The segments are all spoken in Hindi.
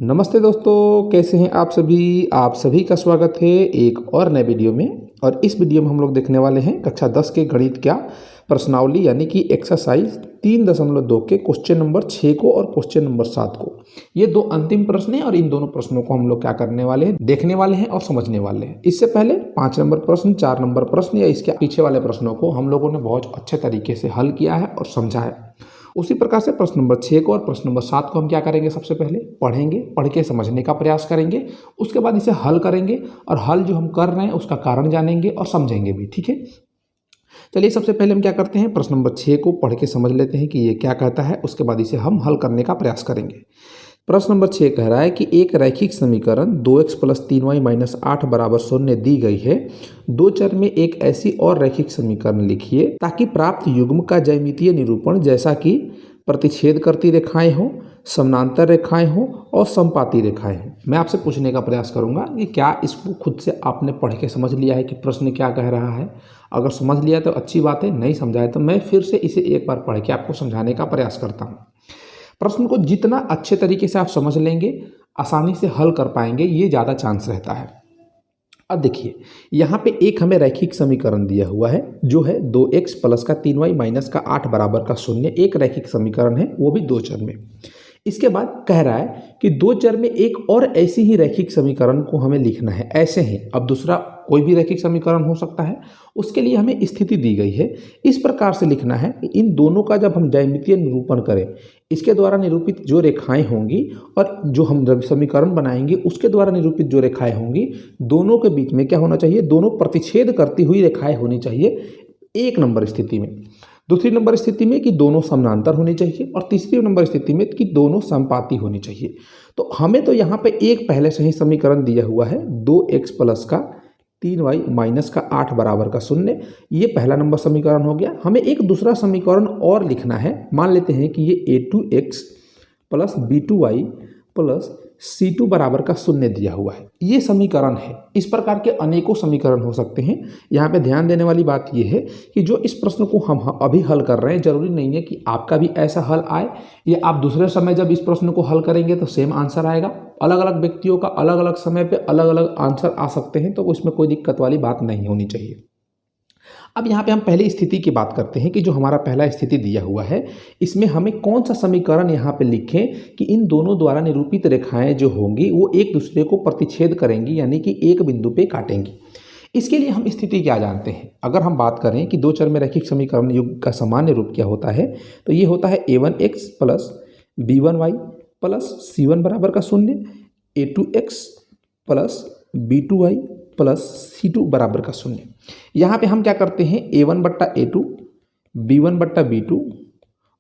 नमस्ते दोस्तों, कैसे हैं आप सभी का स्वागत है एक और नए वीडियो में। और इस वीडियो में हम लोग देखने वाले हैं कक्षा 10 के गणित का प्रश्नावली यानी कि एक्सरसाइज 3.2 के क्वेश्चन नंबर 6 को और क्वेश्चन नंबर 7 को। ये दो अंतिम प्रश्न हैं और इन दोनों प्रश्नों को हम लोग क्या करने वाले हैं, देखने वाले हैं और समझने वाले हैं। इससे पहले 5 नंबर प्रश्न, 4 नंबर प्रश्न या इसके पीछे वाले प्रश्नों को हम लोगों ने बहुत अच्छे तरीके से हल किया है और समझा है। उसी प्रकार से प्रश्न नंबर 6 को और प्रश्न नंबर 7 को हम क्या करेंगे, सबसे पहले पढ़ेंगे, पढ़ के समझने का प्रयास करेंगे। उसके बाद इसे हल करेंगे और हल जो हम कर रहे हैं उसका कारण जानेंगे और समझेंगे भी। ठीक है, चलिए सबसे पहले हम क्या करते हैं, प्रश्न नंबर 6 को पढ़ के समझ लेते हैं कि ये क्या कहता है। उसके बाद इसे हम हल करने का प्रयास करेंगे। प्रश्न नंबर 6 कह रहा है कि एक रैखिक समीकरण 2x + 3y - 8 = 0 दी गई है। दो चर में एक ऐसी और रैखिक समीकरण लिखिए ताकि प्राप्त युग्म का ज्यामितीय निरूपण जैसा कि प्रतिच्छेद करती रेखाएं हों, समानांतर रेखाएं हों और समपाती रेखाएं हों। मैं आपसे पूछने का प्रयास करूंगा कि क्या इसको खुद से आपने पढ़ के समझ लिया है कि प्रश्न क्या कह रहा है। अगर समझ लिया तो अच्छी बात है, नहीं समझा है तो मैं फिर से इसे एक बार पढ़ के आपको समझाने का प्रयास करता हूँ। प्रश्न को जितना अच्छे तरीके से आप समझ लेंगे, आसानी से हल कर पाएंगे, ये ज़्यादा चांस रहता है। अब देखिए, यहाँ पे एक हमें रैखिक समीकरण दिया हुआ है जो है 2x + 3y - 8 = 0। एक रैखिक समीकरण है, वो भी दो चर में। इसके बाद कह रहा है कि दो चर में एक और ऐसी ही रैखिक समीकरण को हमें लिखना है। ऐसे ही अब दूसरा कोई भी रैखिक समीकरण हो सकता है, उसके लिए हमें स्थिति दी गई है। इस प्रकार से लिखना है कि इन दोनों का जब हम ज्यामितीय निरूपण करें, इसके द्वारा निरूपित जो रेखाएं होंगी और जो हम समीकरण बनाएंगे उसके द्वारा निरूपित जो रेखाएं होंगी, दोनों के बीच में क्या होना चाहिए, दोनों प्रतिच्छेद करती हुई रेखाएं होनी चाहिए एक नंबर स्थिति में। दूसरी नंबर स्थिति में कि दोनों समानांतर होनी चाहिए और तीसरी नंबर स्थिति में कि दोनों समपाती होनी चाहिए। तो हमें तो यहाँ पे एक पहले से ही समीकरण दिया हुआ है 2x + 3y - 8 = 0। ये पहला नंबर समीकरण हो गया। हमें एक दूसरा समीकरण और लिखना है। मान लेते हैं कि ये a2x + b2y + c2 = 0 दिया हुआ है। ये समीकरण है। इस प्रकार के अनेकों समीकरण हो सकते हैं। यहाँ पे ध्यान देने वाली बात यह है कि जो इस प्रश्न को हम अभी हल कर रहे हैं, जरूरी नहीं है कि आपका भी ऐसा हल आए या आप दूसरे समय जब इस प्रश्न को हल करेंगे तो सेम आंसर आएगा। अलग अलग व्यक्तियों का अलग अलग समय पे अलग अलग आंसर आ सकते हैं, तो उसमें कोई दिक्कत वाली बात नहीं होनी चाहिए। अब यहाँ पे हम पहली स्थिति की बात करते हैं कि जो हमारा पहला स्थिति दिया हुआ है, इसमें हमें कौन सा समीकरण यहाँ पे लिखें कि इन दोनों द्वारा निरूपित रेखाएं जो होंगी वो एक दूसरे को प्रतिच्छेद करेंगी, यानी कि एक बिंदु पे काटेंगी। इसके लिए हम स्थिति क्या जानते हैं। अगर हम बात करें कि दो चर में रैखिक समीकरण युग्म का सामान्य रूप क्या होता है, तो ये होता है a1x + b1y + c1 = 0, a2x + b2y + c2 = 0। यहाँ पे हम क्या करते हैं, a1/a2, b1/b2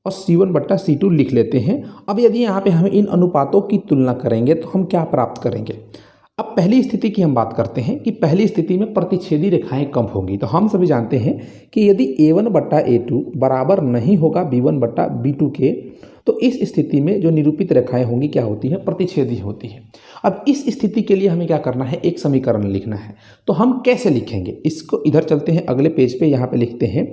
और c1/c2 लिख लेते हैं। अब यदि यहाँ पे हम इन अनुपातों की तुलना करेंगे तो हम क्या प्राप्त करेंगे। अब पहली स्थिति की हम बात करते हैं कि पहली स्थिति में प्रतिच्छेदी रेखाएं कम होंगी। तो हम सभी जानते हैं कि यदि a1/a2 बराबर नहीं होगा b1/b2 के, तो इस स्थिति में जो निरूपित रेखाएं होंगी क्या होती है, प्रतिच्छेदी होती है। अब इस स्थिति के लिए हमें क्या करना है, एक समीकरण लिखना है। तो हम कैसे लिखेंगे, इसको इधर चलते हैं अगले पेज पे, यहाँ पे लिखते हैं।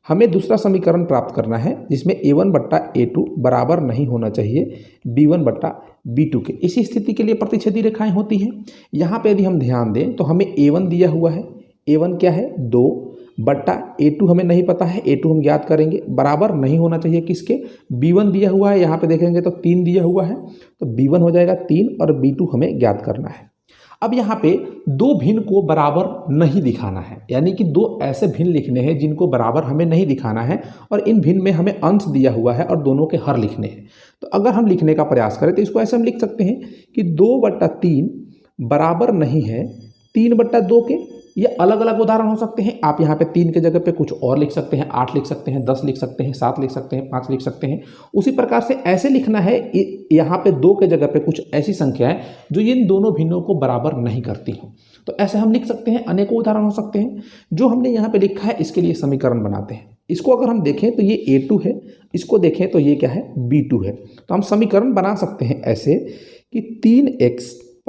हमें दूसरा समीकरण प्राप्त करना है जिसमें a1/a2 बराबर नहीं होना चाहिए b1/b2 के। इसी स्थिति के लिए प्रतिच्छेदी रेखाएं होती हैं। यहाँ पे यदि हम ध्यान दें तो हमें a1 दिया हुआ है। a1 क्या है, 2/a2 हमें नहीं पता है, a2 हम ज्ञात करेंगे। बराबर नहीं होना चाहिए किसके, b1 दिया हुआ है। यहाँ पे देखेंगे तो 3 दिया हुआ है, तो b1 हो जाएगा 3 और b2 हमें ज्ञात करना है। अब यहाँ पे दो भिन्न को बराबर नहीं दिखाना है, यानी कि दो ऐसे भिन्न लिखने हैं जिनको बराबर हमें नहीं दिखाना है और इन भिन्न में हमें अंश दिया हुआ है और दोनों के हर लिखने हैं। तो अगर हम लिखने का प्रयास करें तो इसको ऐसे हम लिख सकते हैं कि 2/3 बराबर नहीं है 3/2 के। ये अलग अलग उदाहरण हो सकते हैं। आप यहाँ पे 3 के जगह पे कुछ और लिख सकते हैं, 8 लिख सकते हैं, 10 लिख सकते हैं, 7 लिख सकते हैं, 5 लिख सकते हैं। उसी प्रकार से ऐसे लिखना है, यहाँ पे 2 के जगह पे कुछ ऐसी संख्याएं जो इन दोनों भिन्नों को बराबर नहीं करती हो। तो ऐसे हम लिख सकते हैं, अनेकों उदाहरण हो सकते हैं। जो हमने यहाँ पे लिखा है इसके लिए समीकरण बनाते हैं। इसको अगर हम देखें तो ये a2 है, इसको देखें तो ये क्या है, b2 है। तो हम समीकरण बना सकते हैं ऐसे कि 3x +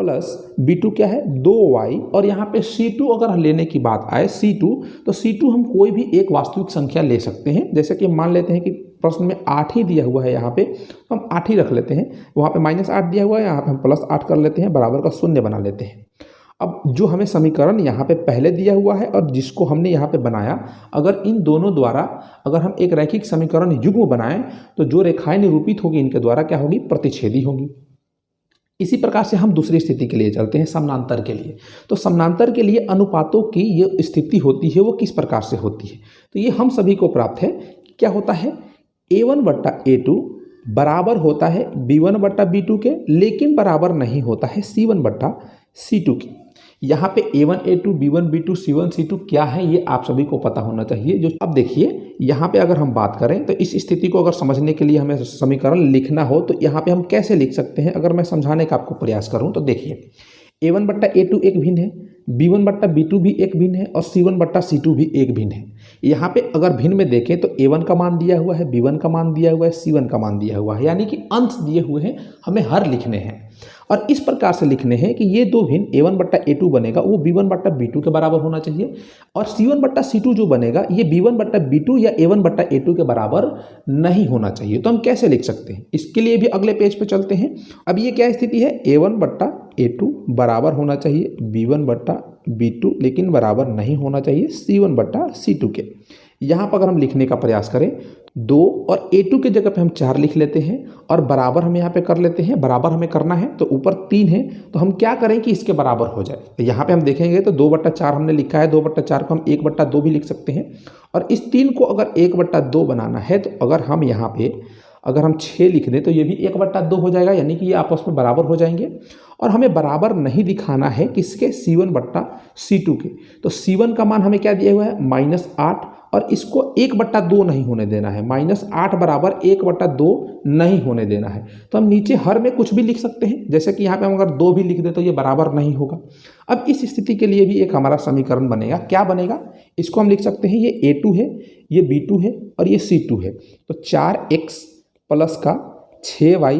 b2 क्या है, 2y, और यहाँ पे c2 अगर लेने की बात आए, c2, तो c2 हम कोई भी एक वास्तविक संख्या ले सकते हैं। जैसे कि मान लेते हैं कि प्रश्न में 8 ही दिया हुआ है यहाँ पे, तो हम 8 ही रख लेते हैं। वहाँ पे -8 दिया हुआ है, यहाँ पे हम +8 कर लेते हैं, बराबर का 0 बना लेते हैं। अब जो हमें समीकरण यहाँ पे पहले दिया हुआ है और जिसको हमने यहाँ पे बनाया, अगर इन दोनों द्वारा अगर हम एक रैखिक समीकरण युग्म बनाएं तो जो रेखाएं निरूपित होगी इनके द्वारा क्या होगी, प्रतिच्छेदी होगी। इसी प्रकार से हम दूसरी स्थिति के लिए चलते हैं, समानांतर के लिए। तो समानांतर के लिए अनुपातों की ये स्थिति होती है वो किस प्रकार से होती है, तो ये हम सभी को प्राप्त है। क्या होता है, A1/A2 बराबर होता है B1/B2 के, लेकिन बराबर नहीं होता है C1/C2 के। यहाँ पे A1 A2 B1 B2 C1 C2 क्या है ये आप सभी को पता होना चाहिए। जो अब देखिए यहाँ पे अगर हम बात करें तो इस स्थिति को अगर समझने के लिए हमें समीकरण लिखना हो तो यहाँ पे हम कैसे लिख सकते हैं, अगर मैं समझाने का आपको प्रयास करूँ तो देखिए A1/A2 एक भिन्न है, B1/B2 भी एक भिन्न है और C1/C2 भी एक भिन्न है। यहाँ पे अगर भिन्न में देखें तो A1 का मान दिया हुआ है, B1 का मान दिया हुआ है, C1 का मान दिया हुआ है, यानी कि अंश दिए हुए हैं, हमें हर लिखने हैं और इस प्रकार से लिखने हैं कि ये दो भिन्न A1/A2 बनेगा वो B1/B2 के बराबर होना चाहिए और C1/C2 जो बनेगा ये B1/B2 या A1/A2 के बराबर नहीं होना चाहिए। तो हम कैसे लिख सकते हैं, इसके लिए भी अगले पेज पे चलते हैं। अब ये क्या स्थिति है, A1/A2 बराबर होना चाहिए B1/B2 लेकिन बराबर नहीं होना चाहिए C1/C2 के। यहाँ पर अगर हम लिखने का प्रयास करें 2 और A2 के जगह पे हम 4 लिख लेते हैं और बराबर हम यहाँ पे कर लेते हैं। बराबर हमें करना है तो ऊपर 3 है तो हम क्या करें कि इसके बराबर हो जाए। तो यहाँ पे हम देखेंगे तो 2/4 हमने लिखा है, 2/4 को हम 1/2 भी लिख सकते हैं और इस 3 को अगर 1/2 बनाना है तो अगर हम यहाँ पे अगर हम 6 लिख दें तो ये भी 1/2 हो जाएगा, यानी कि ये आपस में बराबर हो जाएंगे। और हमें बराबर नहीं दिखाना है किसके, C1/C2 के। तो C1 का मान हमें क्या दिया हुआ है, -8 और इसको 1/2 नहीं होने देना है, -8 बराबर 1/2 नहीं होने देना है। तो हम नीचे हर में कुछ भी लिख सकते हैं, जैसे कि यहाँ पे हम अगर 2 भी लिख दें तो ये बराबर नहीं होगा। अब इस स्थिति के लिए भी एक हमारा समीकरण बनेगा, क्या बनेगा, इसको हम लिख सकते हैं ये A2 है, ये B2 है और ये C2 है। तो 4x प्लस का 6y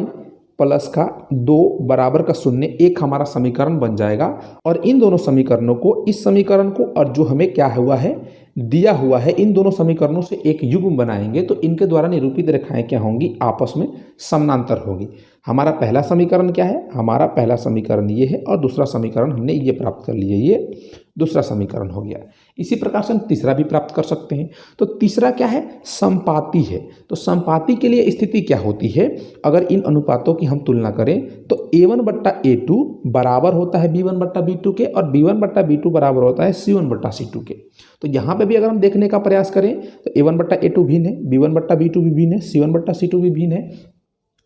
प्लस का 2 बराबर का 0 एक हमारा समीकरण बन जाएगा। और इन दोनों समीकरणों को, इस समीकरण को और जो हमें क्या हुआ है दिया हुआ है, इन दोनों समीकरणों से एक युग्म बनाएंगे तो इनके द्वारा निरूपित रेखाएं क्या होंगी, आपस में समानांतर होगी। हमारा पहला समीकरण क्या है, हमारा पहला समीकरण ये है और दूसरा समीकरण हमने ये प्राप्त कर लिया, ये दूसरा समीकरण हो गया। इसी प्रकार से हम तीसरा भी प्राप्त कर सकते हैं। तो तीसरा क्या है, समपाती है। तो समपाती के लिए स्थिति क्या होती है, अगर इन अनुपातों की हम तुलना करें तो A1/A2 बराबर होता है B1/B2 के और B1/B2 बराबर होता है C1/C2 के। तो यहाँ पे भी अगर हम देखने का प्रयास करें तो A1/A2 भिन्न है, B1/B2 भी भिन्न है, C1/C2 भी भिन्न है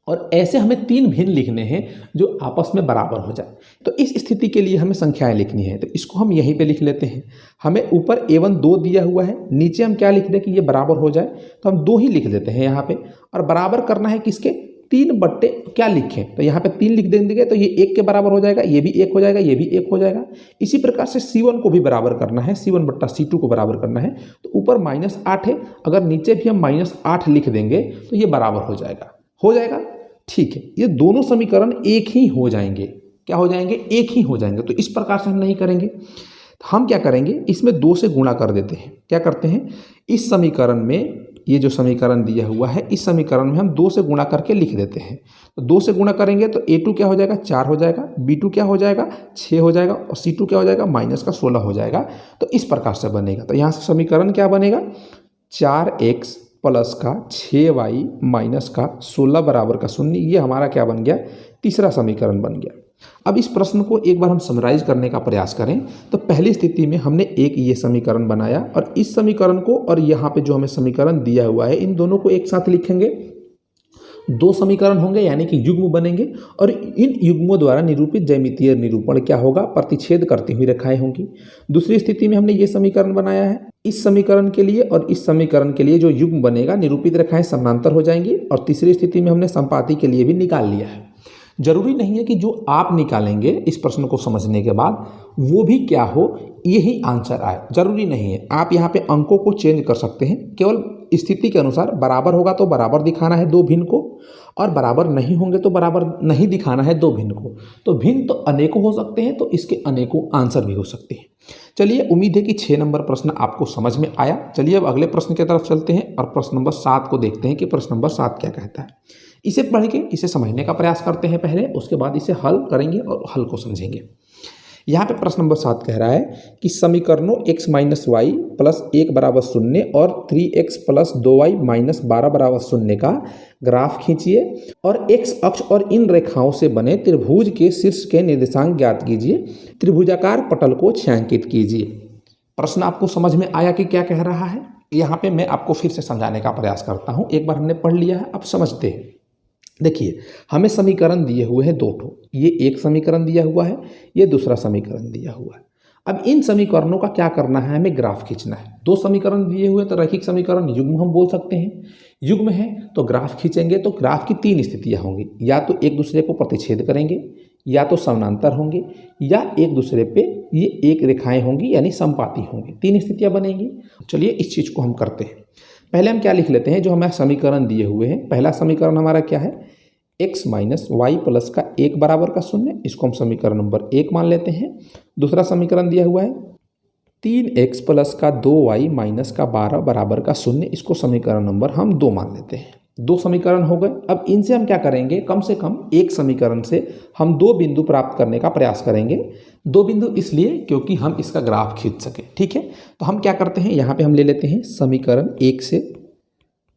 और ऐसे हमें 3 भिन्न लिखने हैं जो आपस में बराबर हो जाए। तो इस स्थिति के लिए हमें संख्याएं लिखनी है, तो इसको हम यहीं पे लिख लेते हैं। हमें ऊपर A1 2 दिया हुआ है, नीचे हम क्या लिख दें कि ये बराबर हो जाए, तो हम 2 ही लिख देते हैं यहाँ पे और बराबर करना है किसके, 3 क्या लिखें, तो यहाँ पे 3 लिख देंगे तो ये 1 के बराबर हो जाएगा, ये भी 1 हो जाएगा, ये भी 1 हो जाएगा। इसी प्रकार से C1 को भी बराबर करना है, C1/C2 को बराबर करना है, तो ऊपर -8 है, अगर नीचे भी हम -8 लिख देंगे तो ये बराबर हो जाएगा। ठीक है, ये दोनों समीकरण एक ही हो जाएंगे, क्या हो जाएंगे, एक ही हो जाएंगे। तो इस प्रकार से हम नहीं करेंगे, हम क्या करेंगे, इसमें 2 से गुणा कर देते हैं। क्या करते हैं, इस समीकरण में ये जो समीकरण दिया हुआ है इस समीकरण में हम 2 से गुणा करके लिख देते हैं। तो 2 से गुणा करेंगे तो A2 क्या हो जाएगा, 4 हो जाएगा, B2 क्या हो जाएगा, 6 हो जाएगा और C2 क्या हो जाएगा, -16 हो जाएगा। तो इस प्रकार से बनेगा। तो यहाँ से समीकरण क्या बनेगा, 4x प्लस का 6y माइनस का 16 बराबर का 0, ये हमारा क्या बन गया, तीसरा समीकरण बन गया। अब इस प्रश्न को एक बार हम समराइज करने का प्रयास करें तो पहली स्थिति में हमने एक ये समीकरण बनाया और इस समीकरण को और यहाँ पे जो हमें समीकरण दिया हुआ है इन दोनों को एक साथ लिखेंगे, 2 समीकरण होंगे यानी कि युग्म बनेंगे और इन युग्मों द्वारा निरूपित ज्यामितीय निरूपण क्या होगा, प्रतिच्छेद करती हुई रेखाएं होंगी। दूसरी स्थिति में हमने ये समीकरण बनाया है, इस समीकरण के लिए और इस समीकरण के लिए जो युग्म बनेगा निरूपित रेखाएं समानांतर हो जाएंगी। और तीसरी स्थिति में हमने समपाती के लिए भी निकाल लिया है। जरूरी नहीं है कि जो आप निकालेंगे इस प्रश्न को समझने के बाद वो भी क्या हो, यही आंसर आए, जरूरी नहीं है। आप यहाँ पे अंकों को चेंज कर सकते हैं, केवल स्थिति के अनुसार बराबर होगा तो बराबर दिखाना है दो भिन्न को, और बराबर नहीं होंगे तो बराबर नहीं दिखाना है दो भिन्न को। तो भिन्न तो अनेकों हो सकते हैं, तो इसके अनेकों आंसर भी हो सकते हैं। चलिए, उम्मीद है कि 6 नंबर प्रश्न आपको समझ में आया। चलिए अब अगले प्रश्न की तरफ चलते हैं और प्रश्न नंबर 7 को देखते हैं कि प्रश्न नंबर 7 क्या कहता है। इसे पढ़ के इसे समझने का प्रयास करते हैं पहले, उसके बाद इसे हल करेंगे और हल को समझेंगे। यहाँ पे प्रश्न नंबर 7 कह रहा है कि समीकरणों x माइनस वाई प्लस 1 बराबर 0 और 3x प्लस 2y माइनस 12 बराबर 0 का ग्राफ खींचिए और x अक्ष और इन रेखाओं से बने त्रिभुज के शीर्ष के निर्देशांक ज्ञात कीजिए। त्रिभुजाकार पटल को छायांकित कीजिए। प्रश्न आपको समझ में आया कि क्या कह रहा है? यहाँ पे मैं आपको फिर से समझाने का प्रयास करता हूँ। एक बार हमने पढ़ लिया है, अब समझते हैं। देखिए, हमें समीकरण दिए हुए हैं दो ठो। ये एक समीकरण दिया हुआ है, ये दूसरा समीकरण दिया हुआ है। अब इन समीकरणों का क्या करना है? हमें ग्राफ खींचना है। दो समीकरण दिए हुए तो रैखिक समीकरण युग्म हम बोल सकते हैं। युग्म है तो ग्राफ खींचेंगे तो ग्राफ की 3 स्थितियाँ होंगी, या तो एक दूसरे को प्रतिच्छेद करेंगे, या तो समानांतर होंगे, या एक दूसरे पे ये एक रेखाएं होंगी यानी समपाती होंगी। 3 स्थितियाँ बनेंगी। चलिए इस चीज़ को हम करते हैं। पहले हम क्या लिख लेते हैं, जो हमें समीकरण दिए हुए हैं। पहला समीकरण हमारा क्या है? x माइनस वाई प्लस का 1 बराबर का 0, इसको हम समीकरण नंबर 1 मान लेते हैं। दूसरा समीकरण दिया हुआ है 3x प्लस का 2y माइनस का 12 बराबर का 0, इसको समीकरण नंबर हम 2 मान लेते हैं। 2 समीकरण हो गए। अब इनसे हम क्या करेंगे? कम से कम एक समीकरण से हम 2 बिंदु प्राप्त करने का प्रयास करेंगे। 2 बिंदु इसलिए क्योंकि हम इसका ग्राफ खींच सकें। ठीक है, तो हम क्या करते हैं, यहाँ पे हम ले लेते हैं समीकरण 1 से।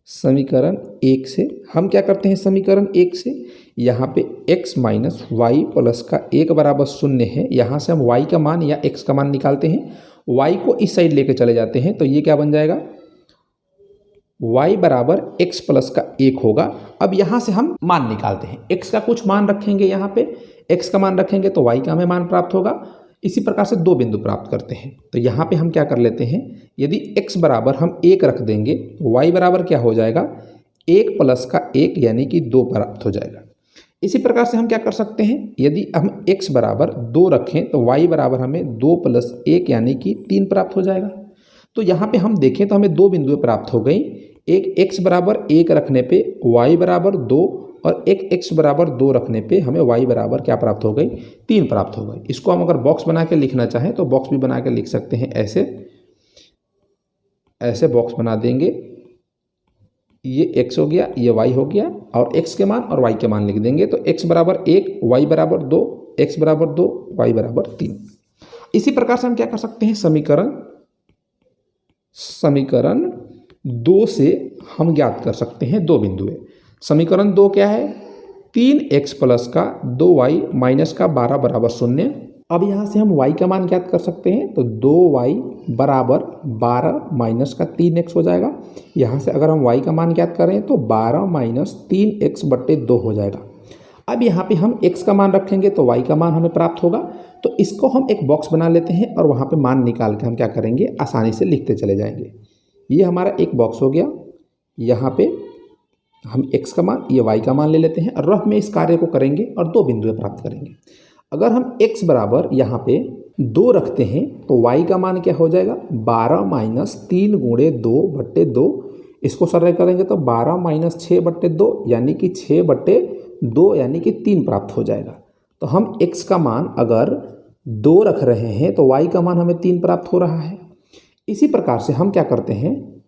समीकरण 1 से हम क्या करते हैं? समीकरण 1 से यहाँ पे x माइनस वाई प्लस का 1 बराबर 0 है। यहाँ से हम y का मान या x का मान निकालते हैं। y को इस साइड लेके चले जाते हैं तो ये क्या बन जाएगा? y बराबर x प्लस का 1 होगा। अब यहाँ से हम मान निकालते हैं। x का कुछ मान रखेंगे, यहाँ पे x का मान रखेंगे तो y का हमें मान प्राप्त होगा। इसी प्रकार से 2 बिंदु प्राप्त करते हैं। तो यहाँ पे हम क्या कर लेते हैं, यदि x बराबर हम 1 रख देंगे तो y बराबर क्या हो जाएगा? 1 प्लस का 1 यानी कि 2 प्राप्त हो जाएगा। इसी प्रकार से हम क्या कर सकते हैं, यदि हम x बराबर 2 रखें तो y बराबर हमें 2 प्लस 1 यानी कि 3 प्राप्त हो जाएगा। तो यहाँ पे हम देखें तो हमें 2 बिंदुएं प्राप्त हो गई। एक x बराबर 1 रखने पे y बराबर 2 और एक x बराबर 2 रखने पे हमें y बराबर क्या प्राप्त हो गई? 3 प्राप्त हो गई। इसको हम अगर बॉक्स बना के लिखना चाहें तो बॉक्स भी बना के लिख सकते हैं। ऐसे ऐसे बॉक्स बना देंगे। ये x हो गया, ये y हो गया, और x के मान और y के मान लिख देंगे। तो x बराबर 1, y बराबर 2, x बराबर 2, y बराबर 3। इसी प्रकार से हम क्या कर सकते हैं, समीकरण 2 से हम ज्ञात कर सकते हैं 2 बिंदुएं। समीकरण 2 क्या है? 3x प्लस का 2y माइनस का 12 बराबर 0। अब यहाँ से हम y का मान ज्ञात कर सकते हैं तो 2y बराबर 12 माइनस का 3x हो जाएगा। यहाँ से अगर हम y का मान ज्ञात करें तो 12 माइनस 3x बट्टे 2 हो जाएगा। अब यहाँ पे हम x का मान रखेंगे तो y का मान हमें प्राप्त होगा। तो इसको हम एक बॉक्स बना लेते हैं और वहाँ पे मान निकाल के हम क्या करेंगे, आसानी से लिखते चले जाएंगे। ये हमारा एक बॉक्स हो गया। यहाँ पे हम x का मान, ये y का मान ले लेते हैं और रफ में इस कार्य को करेंगे और 2 बिंदुएं प्राप्त करेंगे। अगर हम x बराबर यहाँ पे 2 रखते हैं तो y का मान क्या हो जाएगा? 12 माइनस 3 गुणे 2 बट्टे 2। इसको सरल करेंगे तो 12 माइनस 6 बट्टे 2 यानी कि 6 बट्टे 2 यानी कि 3 प्राप्त हो जाएगा। तो हम x का मान अगर 2 रख रहे हैं तो y का मान हमें 3 प्राप्त हो रहा है। इसी प्रकार से हम क्या करते हैं,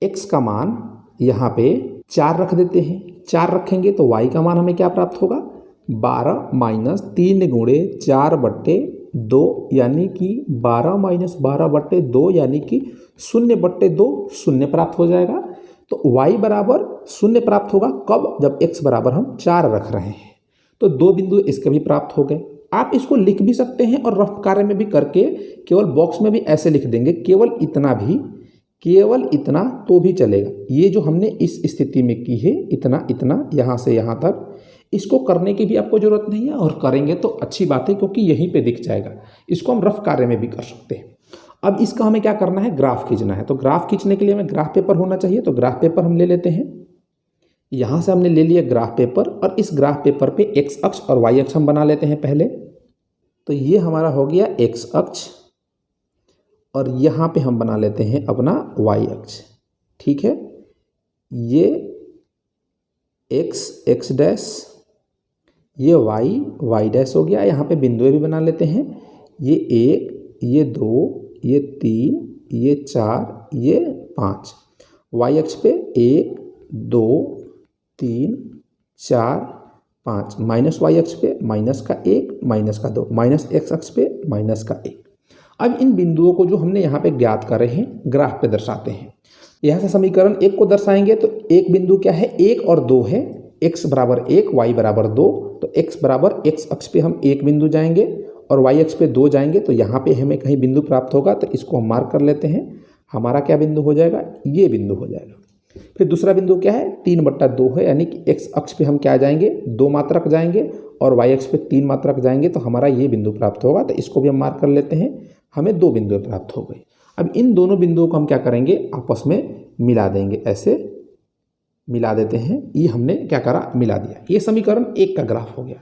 x का मान यहाँ पे 4 रख देते हैं। 4 रखेंगे तो y का मान हमें क्या प्राप्त होगा? 12 माइनस 3 गुणे 4 बट्टे 2 यानी कि 12 माइनस 12 बट्टे 2 यानी कि 0 बट्टे 2 0 प्राप्त हो जाएगा। तो y बराबर 0 प्राप्त होगा कब? जब x बराबर हम 4 रख रहे हैं। तो 2 बिंदु इसके भी प्राप्त हो गए। आप इसको लिख भी सकते हैं और रफ कार्य में भी करके केवल बॉक्स में भी ऐसे लिख देंगे, केवल इतना तो भी चलेगा। ये जो हमने इस स्थिति में की है, इतना इतना यहाँ से यहाँ तक, इसको करने की भी आपको ज़रूरत नहीं है, और करेंगे तो अच्छी बात है क्योंकि यहीं पे दिख जाएगा। इसको हम रफ कार्य में भी कर सकते हैं। अब इसका हमें क्या करना है, ग्राफ खींचना है। तो ग्राफ खींचने के लिए हमें ग्राफ पेपर होना चाहिए। तो ग्राफ पेपर हम ले लेते हैं। यहाँ से हमने ले लिया ग्राफ पेपर, और इस ग्राफ पेपर पे एक्स अक्ष और वाई अक्ष हम बना लेते हैं पहले। तो ये हमारा हो गया एक्स अक्ष, और यहाँ पे हम बना लेते हैं अपना वाई अक्ष। ठीक है। ये x डैश, ये y डैश हो गया। यहाँ पे बिंदुएं भी बना लेते हैं। ये 1, ये 2, ये 3, ये 4, ये 5। y अक्ष पे 1, 2, 3, 4, 5। माइनस y अक्ष पे माइनस का 1, माइनस का 2। माइनस x अक्ष पे माइनस का 1। अब इन बिंदुओं को जो हमने यहाँ पे ज्ञात करे हैं ग्राफ पे दर्शाते हैं। यहाँ से समीकरण 1 को दर्शाएंगे तो एक बिंदु क्या है, 1 और 2 है। x बराबर 1, y बराबर 2, तो x बराबर x अक्ष पे हम 1 बिंदु जाएंगे और y अक्ष पे 2 जाएंगे। तो यहाँ पे हमें कहीं बिंदु प्राप्त होगा, तो इसको हम मार्क कर लेते हैं। हमारा क्या बिंदु हो जाएगा, ये बिंदु हो जाएगा। फिर दूसरा बिंदु क्या है, 3/2 है, यानी कि x अक्ष पे हम क्या जाएंगे, 2 मात्रक जाएंगे और y अक्ष पे 3 मात्रक जाएंगे। तो हमारा ये बिंदु प्राप्त होगा, तो इसको भी हम मार्क कर लेते हैं। हमें 2 बिंदु प्राप्त हो गए। अब इन दोनों बिंदुओं को हम क्या करेंगे, आपस में मिला देंगे। ऐसे मिला देते हैं। ये हमने क्या करा, मिला दिया। ये समीकरण 1 का ग्राफ हो गया।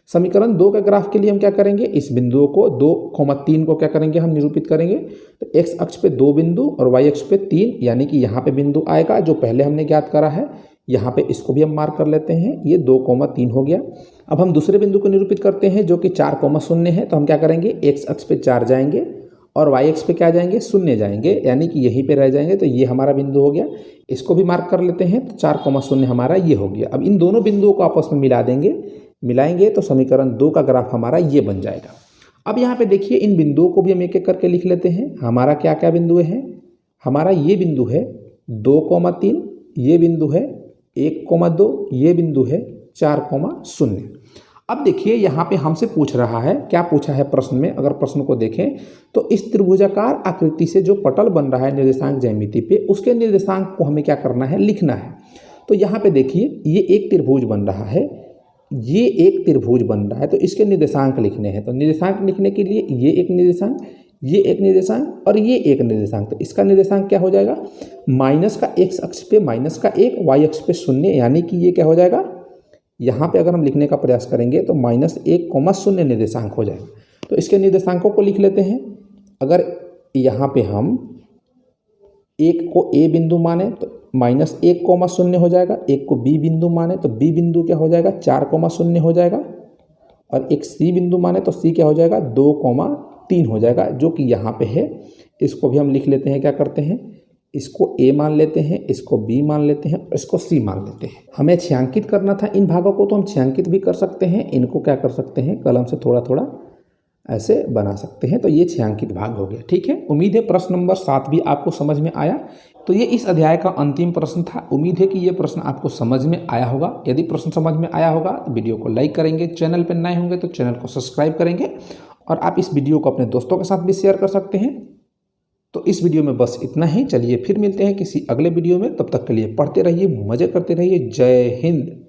समीकरण 2 के ग्राफ के लिए हम क्या करेंगे, इस बिंदुओं को 2,3 को क्या करेंगे, हम निरूपित करेंगे। तो x अक्ष पे 2 बिंदु और y अक्ष पे 3, यानी कि यहाँ पे बिंदु आएगा जो पहले हमने ज्ञात करा है। यहाँ पे इसको भी हम मार्क कर लेते हैं। ये 2,3 हो गया। अब हम दूसरे बिंदु को निरूपित करते हैं जो कि 4,0 है। तो हम क्या करेंगे, x अक्ष पे 4 जाएंगे और y अक्ष पे क्या जाएंगे, 0 जाएंगे, यानी कि यहीं पे रह जाएंगे। तो ये हमारा बिंदु हो गया। इसको भी मार्क कर लेते हैं। तो 4,0 हमारा ये हो गया। अब इन दोनों बिंदुओं को आपस में मिला देंगे, मिलाएंगे तो समीकरण 2 का ग्राफ हमारा ये बन जाएगा। अब यहाँ पे देखिए, इन बिंदुओं को भी हम एक एक करके लिख लेते हैं। हमारा क्या क्या बिंदु हैं, हमारा ये बिंदु है 2,3, ये बिंदु है 1,2, ये बिंदु है 4,0। अब देखिए यहाँ पे हमसे पूछ रहा है, क्या पूछा है प्रश्न में। अगर प्रश्न को देखें तो इस त्रिभुजाकार आकृति से जो पटल बन रहा है निर्देशांक ज्यामिति पे, उसके निर्देशांक को हमें क्या करना है, लिखना है। तो यहाँ पे देखिए, ये एक त्रिभुज बन रहा है, ये एक त्रिभुज बन रहा है, तो इसके निर्देशांक लिखने हैं। तो निर्देशांक लिखने के लिए ये एक निर्देशांक, ये एक निर्देशांक और ये एक निर्देशांक। तो इसका निर्देशांक क्या हो जाएगा, माइनस का x अक्ष पे माइनस का 1, y अक्ष पे 0, यानी कि ये क्या हो जाएगा, यहाँ पे अगर हम लिखने का प्रयास करेंगे तो -1,0 निर्देशांक हो जाएगा। तो इसके निर्देशांकों को लिख लेते हैं। अगर यहाँ पे हम 1 को a बिंदु माने तो -1,0 हो जाएगा। 1 को b बिंदु माने तो b बिंदु क्या हो जाएगा, 4,0 हो जाएगा। और एक c बिंदु माने तो c क्या हो जाएगा, 2,3 हो जाएगा, जो कि यहाँ पे है। इसको भी हम लिख लेते हैं। क्या करते हैं, इसको a मान लेते हैं, इसको b मान लेते हैं, इसको c मान लेते हैं। हमें छायांकित करना था इन भागों को, तो हम छायांकित भी कर सकते हैं। इनको क्या कर सकते हैं, कलम से थोड़ा थोड़ा ऐसे बना सकते हैं। तो ये छायांकित भाग हो गया। ठीक है, उम्मीद है प्रश्न नंबर 7 भी आपको समझ में आया। तो ये इस अध्याय का अंतिम प्रश्न था। उम्मीद है कि ये प्रश्न आपको समझ में आया होगा। यदि प्रश्न समझ में आया होगा तो वीडियो को लाइक करेंगे, चैनल पर नए होंगे तो चैनल को सब्सक्राइब करेंगे और आप इस वीडियो को अपने दोस्तों के साथ भी शेयर कर सकते हैं। तो इस वीडियो में बस इतना ही। चलिए फिर मिलते हैं किसी अगले वीडियो में। तब तक के लिए पढ़ते रहिए, मजे करते रहिए। जय हिंद।